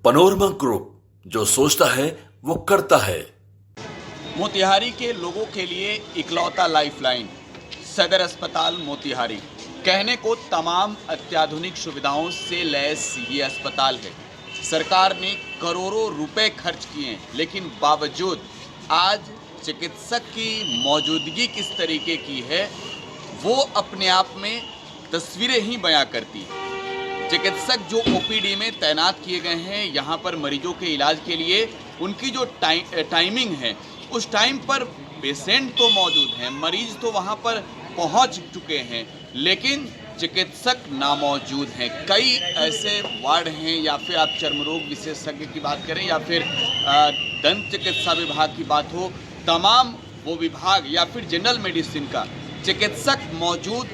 Panorama group, जो सोचता है वो करता है। मोतिहारी के लोगों के लिए इकलौता लाइफलाइन सदर अस्पताल मोतिहारी। कहने को तमाम अत्याधुनिक सुविधाओं से लैस ये अस्पताल है। सरकार ने करोड़ों रुपए खर्च किए, लेकिन बावजूद आज चिकित्सक की मौजूदगी किस तरीके की है वो अपने आप में तस्वीरें ही बयां करती है। चिकित्सक जो ओपीडी में तैनात किए गए हैं यहाँ पर मरीजों के इलाज के लिए, उनकी जो टाइमिंग है उस टाइम पर पेशेंट तो मौजूद हैं, मरीज तो वहाँ पर पहुँच चुके हैं, लेकिन चिकित्सक नामौजूद हैं। कई ऐसे वार्ड हैं, या फिर आप चर्म रोग विशेषज्ञ की बात करें या फिर दंत चिकित्सा विभाग की बात हो, तमाम वो विभाग या फिर जनरल मेडिसिन का चिकित्सक मौजूद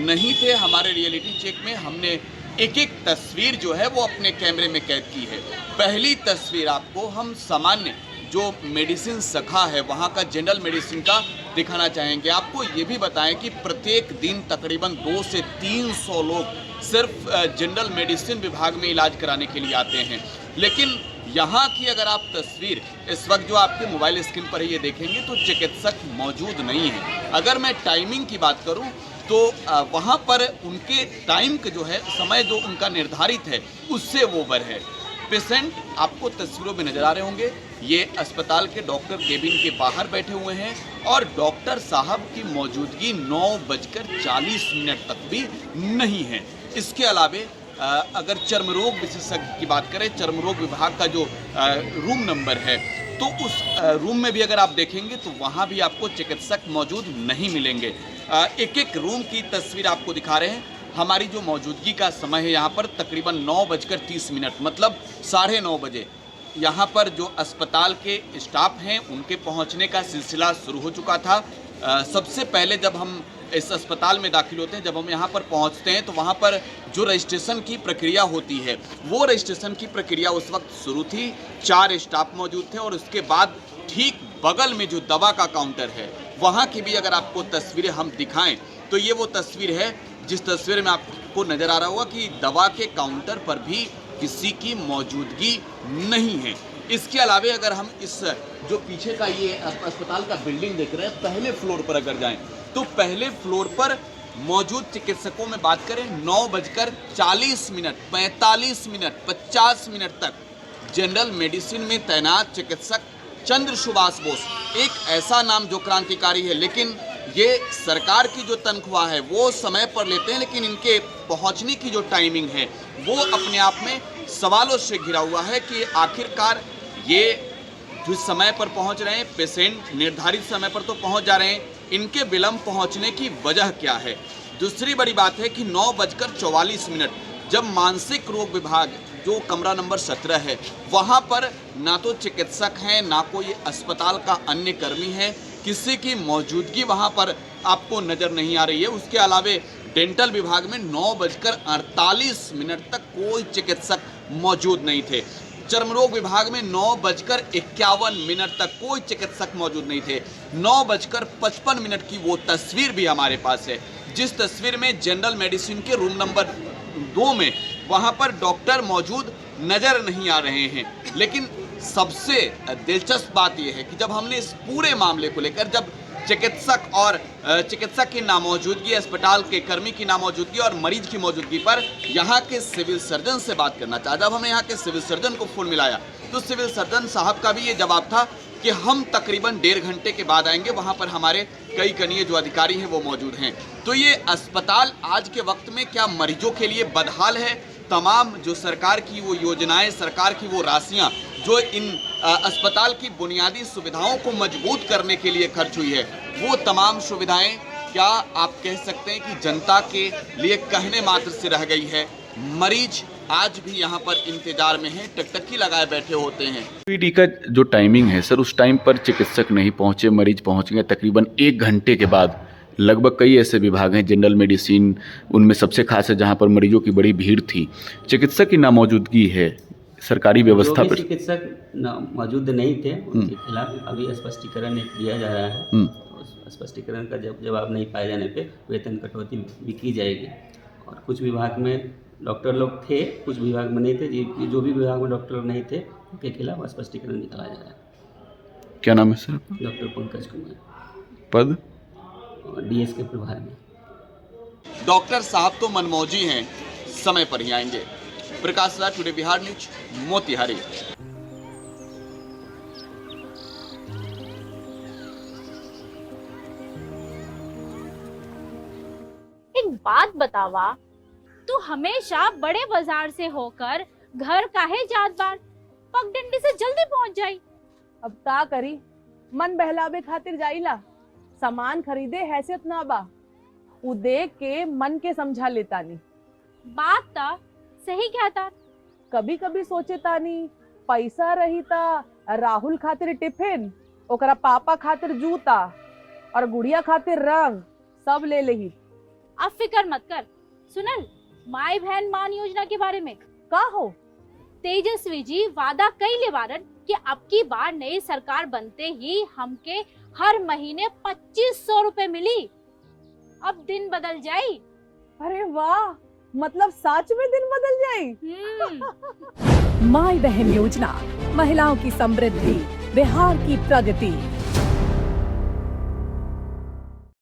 नहीं थे। हमारे रियलिटी चेक में हमने एक एक तस्वीर जो है वो अपने कैमरे में कैद की है। पहली तस्वीर आपको हम सामान्य जो मेडिसिन शाखा है वहाँ का जनरल मेडिसिन का दिखाना चाहेंगे। आपको ये भी बताएं कि प्रत्येक दिन तकरीबन 200 से 300 लोग सिर्फ जनरल मेडिसिन विभाग में इलाज कराने के लिए आते हैं, लेकिन यहाँ की अगर आप तस्वीर इस वक्त जो आपके मोबाइल स्क्रीन पर ये देखेंगे तो चिकित्सक मौजूद नहीं है। अगर मैं टाइमिंग की बात करूँ तो वहाँ पर उनके टाइम का जो है समय जो उनका निर्धारित है उससे वो ओवर है। पेशेंट आपको तस्वीरों में नजर आ रहे होंगे, ये अस्पताल के डॉक्टर केबिन के बाहर बैठे हुए हैं और डॉक्टर साहब की मौजूदगी 9:40 तक भी नहीं है। इसके अलावे अगर चर्म रोग विशेषज्ञ की बात करें, चर्म रोग विभाग का जो रूम नंबर है, तो उस रूम में भी अगर आप देखेंगे तो वहाँ भी आपको चिकित्सक मौजूद नहीं मिलेंगे। एक एक रूम की तस्वीर आपको दिखा रहे हैं। हमारी जो मौजूदगी का समय है यहाँ पर तकरीबन 9:30 मतलब 9:30 बजे यहाँ पर जो अस्पताल के स्टाफ हैं उनके पहुँचने का सिलसिला शुरू हो चुका था। सबसे पहले जब हम इस अस्पताल में दाखिल होते हैं, जब हम यहाँ पर पहुँचते हैं तो वहाँ पर जो रजिस्ट्रेशन की प्रक्रिया होती है वो रजिस्ट्रेशन की प्रक्रिया उस वक्त शुरू थी। 4 स्टाफ मौजूद थे और उसके बाद ठीक बगल में जो दवा का काउंटर है वहाँ की भी अगर आपको तस्वीरें हम दिखाएं तो ये वो तस्वीर है जिस तस्वीर में आपको नज़र आ रहा होगा कि दवा के काउंटर पर भी किसी की मौजूदगी नहीं है। इसके अलावे अगर हम इस जो पीछे का ये अस्पताल का बिल्डिंग देख रहे हैं, पहले फ्लोर पर अगर जाएं तो पहले फ्लोर पर मौजूद चिकित्सकों में बात करें 9:40 45 50 तक जनरल मेडिसिन में तैनात चिकित्सक चंद्र सुभाष बोस, एक ऐसा नाम जो क्रांतिकारी है, लेकिन ये सरकार की जो तनख्वाह है वो समय पर लेते हैं, लेकिन इनके पहुंचने की जो टाइमिंग है वो अपने आप में सवालों से घिरा हुआ है कि आखिरकार ये जो समय पर पहुंच रहे हैं, पेशेंट निर्धारित समय पर तो पहुंच जा रहे हैं, इनके विलंब पहुंचने की वजह क्या है। दूसरी बड़ी बात है कि 9:44 जब मानसिक रोग विभाग जो कमरा नंबर 17 है वहाँ पर ना तो चिकित्सक हैं ना कोई अस्पताल का अन्य कर्मी है, किसी की मौजूदगी वहाँ पर आपको नज़र नहीं आ रही है। उसके अलावे डेंटल विभाग में 9:48 तक कोई चिकित्सक मौजूद नहीं थे। चर्म रोग विभाग में 9:51 तक कोई चिकित्सक मौजूद नहीं थे। 9:55 की वो तस्वीर भी हमारे पास है, जिस तस्वीर में जनरल मेडिसिन के रूम नंबर 2 में वहाँ पर डॉक्टर मौजूद नज़र नहीं आ रहे हैं। लेकिन सबसे दिलचस्प बात यह है कि जब हमने इस पूरे मामले को लेकर, जब चिकित्सक और चिकित्सक की नामौजूदगी, अस्पताल के कर्मी की नामौजूदगी और मरीज की मौजूदगी पर यहाँ के सिविल सर्जन से बात करना चाहा, जब हमने यहाँ के सिविल सर्जन को फोन मिलाया तो सिविल सर्जन साहब का भी ये जवाब था कि हम तकरीबन 1.5 घंटे के बाद आएंगे, वहाँ पर हमारे कई कनीय जो अधिकारी हैं वो मौजूद हैं। तो ये अस्पताल आज के वक्त में क्या मरीजों के लिए बदहाल है? तमाम जो सरकार की वो योजनाएं, सरकार की वो राशियां जो इन अस्पताल की बुनियादी सुविधाओं को मजबूत करने के लिए खर्च हुई है, वो तमाम सुविधाएं क्या आप कह सकते हैं कि जनता के लिए कहने मात्र से रह गई है? मरीज आज भी यहाँ पर इंतजार में हैं, टकटकी लगाए बैठे होते हैं। ओपीडी का जो टाइमिंग है सर, उस टाइम पर चिकित्सक नहीं पहुँचे, मरीज पहुँच गए तकरीबन 1 घंटे के बाद। लगभग कई ऐसे विभाग हैं, जनरल मेडिसिन उनमें सबसे खास है, जहाँ पर मरीजों की बड़ी भीड़ थी। चिकित्सक की नामौजूदगी है सरकारी व्यवस्था पर। चिकित्सक मौजूद नहीं थे, उनके खिलाफ अभी स्पष्टीकरण दिया जा रहा है। स्पष्टीकरण का जवाब नहीं पाए जाने पे वेतन कटौती भी की जाएगी। और कुछ विभाग में डॉक्टर लोग थे, कुछ विभाग में नहीं थे, जो भी विभाग में डॉक्टर लोग नहीं थे उनके खिलाफ स्पष्टीकरण निकाला जा रहा है। क्या नाम है सर? डॉक्टर पंकज कुमार, पद? डीएस के प्रभार में। डॉक्टर साहब तो मनमौजी हैं, समय पर ही आएंगे। Prakash Raj, today Bihar news, Motihari. एक बात बतावा, तू हमेशा बड़े बाजार से होकर घर काहे जात बार? पगडंडी से जल्दी पहुंच जाई। अब का करी, मन बहलावे खातिर जाइला, सामान खरीदे हैसियत ना बा, उ देख के मन के समझा लेतानी। बात ता सही कहता। कभी कभी सोचे तानी पैसा रही ता राहुल खातिर टिफिन, ओकरा पापा खातिर जूता और गुड़िया खातिर रंग सब ले लेही। अब फिकर मत कर। सुनल माई बहन मान योजना के बारे में का हो? तेजस्वी जी वादा कइले बारन कि अब की बार नई सरकार बनते ही हमके हर महीने 2500 रुपए मिली। अब दिन बदल जाई। अरे वाह, मतलब सच में दिन बदल जाई। माई बहन योजना, महिलाओं की समृद्धि, बिहार की प्रगति।